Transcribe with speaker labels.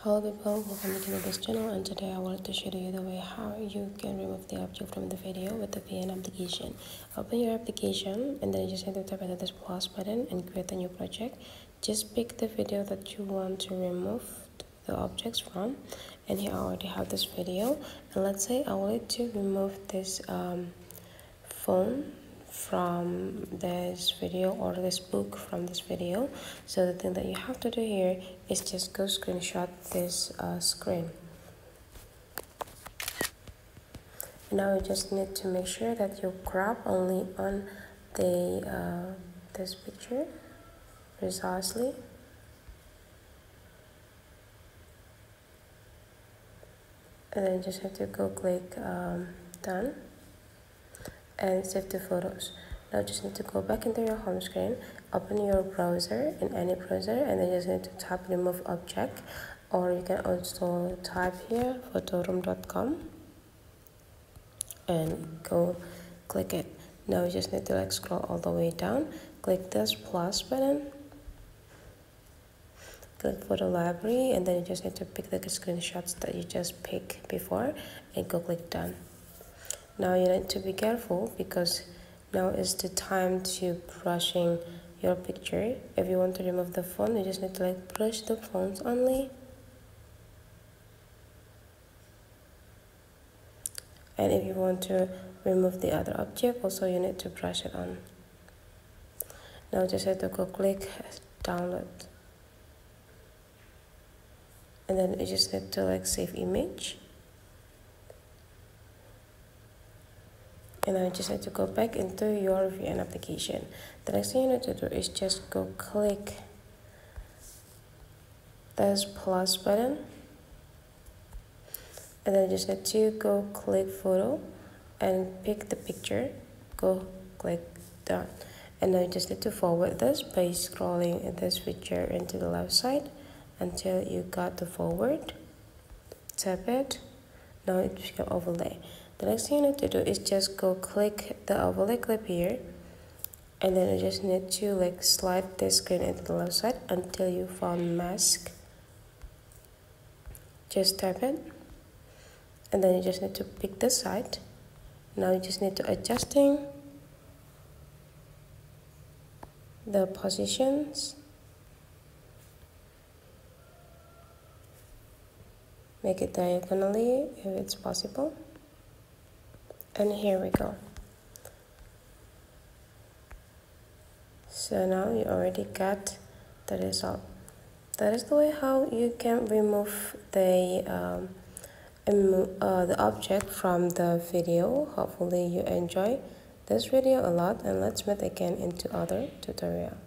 Speaker 1: Hello people, welcome to this channel, and today I wanted to show you the way how you can remove the object from the video with the VN application. Open your application and then you just need to tap into this plus button and create a new project. Just pick the video that you want to remove the objects from, and here I already have this video. And let's say I wanted to remove this phone from this video or this book from this video. So the thing that you have to do here is just go screenshot this screen. Now you just need to make sure that you crop only on the this picture precisely, and then you just have to go click done and save the photos. Now just need to go back into your home screen, open your browser in any browser, and then you just need to type remove object, or you can also type here photoroom.com and go click it. Now you just need to scroll all the way down, click this plus button, click photo library, and then you just need to pick the screenshots that you just picked before and go click done. Now you need to be careful because now is the time to brushing your picture. If you want to remove the phone, you just need to brush the phones only. And if you want to remove the other object, also you need to brush it on. Now just have to go click download. And then you just need to save image. And then you just need to go back into your VN application. The next thing you need to do is just go click this plus button, and then you just need to go click photo and pick the picture, go click done. And then you just need to forward this by scrolling this picture into the left side until you got the forward. Tap it. Now it become overlay. The next thing you need to do is just go click the overlay clip here, and then you just need to slide the screen into the left side until you found mask. Just tap it, and then you just need to pick the side. Now you just need to adjusting the positions, make it diagonally if it's possible. And here we go. So now you already got the result. That is the way how you can remove the object from the video. Hopefully you enjoy this video a lot, and let's meet again into other tutorial.